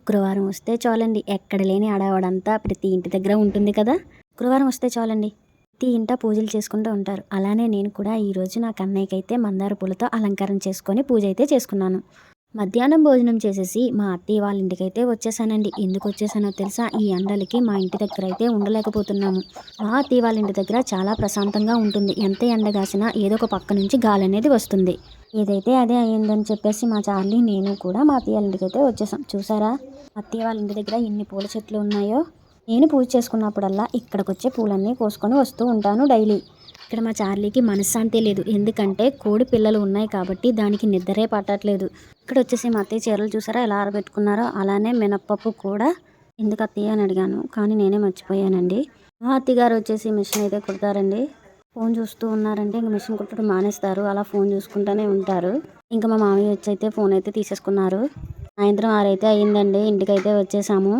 శుక్రవారం వస్తే చాలండి ఎక్కడ లేని ఆడవాడంతా ప్రతి ఇంటి దగ్గర ఉంటుంది కదా. శుక్రవారం వస్తే చాలండి ప్రతి ఇంట పూజలు చేసుకుంటూ ఉంటారు. అలానే నేను కూడా ఈరోజు నా కన్నయ్యకి అయితే మందార పూలతో అలంకారం చేసుకొని పూజ అయితే చేసుకున్నాను. మధ్యాహ్నం భోజనం చేసేసి మా అత్తయ్య వాళ్ళ ఇంటికైతే వచ్చేసానండి. ఎందుకు వచ్చేసానో తెలుసా? ఈ ఎండలకి మా ఇంటి దగ్గర అయితే ఉండలేకపోతున్నాము. మా అత్తయ్య వాళ్ళ ఇంటి దగ్గర చాలా ప్రశాంతంగా ఉంటుంది. ఎంత ఎండ కాసినా ఏదో ఒక పక్క నుంచి గాలి అనేది వస్తుంది. ఏదైతే అదే అయ్యిందని చెప్పేసి మా చార్లీ నేను కూడా మా అత్తయ్య వాళ్ళ ఇంటికి అయితే వచ్చేసాం. చూసారా అత్తయ్య వాళ్ళ ఇంటి దగ్గర ఎన్ని పూల చెట్లు ఉన్నాయో. నేను పూజ చేసుకున్నప్పుడల్లా ఇక్కడికి వచ్చే పూలన్నీ కోసుకొని వస్తూ ఉంటాను డైలీ. ఇక్కడ మా చార్లీకి మనశ్శాంతి లేదు. ఎందుకంటే కోడి పిల్లలు ఉన్నాయి కాబట్టి దానికి నిద్రే పట్టట్లేదు. ఇక్కడ వచ్చేసి మా అత్తయ్య చీరలు చూసారా ఎలా ఆరబెట్టుకున్నారో. అలానే మినప్పప్పు కూడా ఎందుకు అత్తయ్య అని అడిగాను, కానీ నేనే మర్చిపోయానండి. మా అత్తయ్య గారు వచ్చేసి మిషన్ అయితే కుడతారండి. ఫోన్ చూస్తూ ఉన్నారంటే ఇంక మిషన్ కుట్టడం మానేస్తారు. అలా ఫోన్ చూసుకుంటూనే ఉంటారు. ఇంకా మా మామయ్య వచ్చి అయితే ఫోన్ అయితే తీసేసుకున్నారు. సాయంత్రం 6 అయితే అయ్యిందండి. ఇంటికైతే వచ్చేసాము.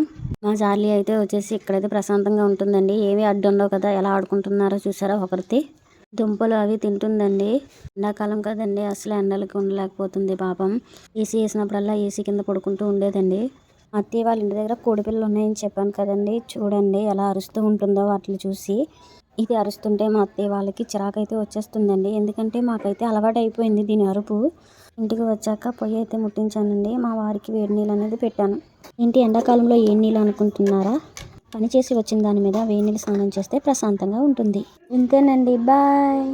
మా చార్లీ అయితే వచ్చేసి ఇక్కడైతే ప్రశాంతంగా ఉంటుందండి. ఏమీ అడ్డు ఉండవు కదా. ఎలా ఆడుకుంటున్నారో చూసారా ఒకరితే. దుంపలు అవి తింటుందండి. ఎండాకాలం కదండి, అసలు ఎండలకి ఉండలేకపోతుంది పాపం. ఏసీ వేసినప్పుడల్లా ఏసీ కింద పడుకుంటూ ఉండేదండి. అత్తయ్య వాళ్ళ ఇంటి దగ్గర కోడిపిల్లలు ఉన్నాయని చెప్పాను కదండి. చూడండి ఎలా అరుస్తూ ఉంటుందో వాటిని చూసి. ఇది అరుస్తుంటే మా అత్తయ్య వాళ్ళకి చిరాకైతే వచ్చేస్తుందండి. ఎందుకంటే మాకైతే అలవాటు అయిపోయింది దీని అరుపు. ఇంటికి వచ్చాక పొయ్యి అయితే ముట్టించానండి. మా వారికి వేడి నీళ్ళు అనేది పెట్టాను. ఏంటి ఎండాకాలంలో ఏ నీళ్ళు అనుకుంటున్నారా? పని చేసి వచ్చిన దాని మీద వేడి నీళ్ళు స్నానం చేస్తే ప్రశాంతంగా ఉంటుంది. ఇంతేనండి, బాయ్.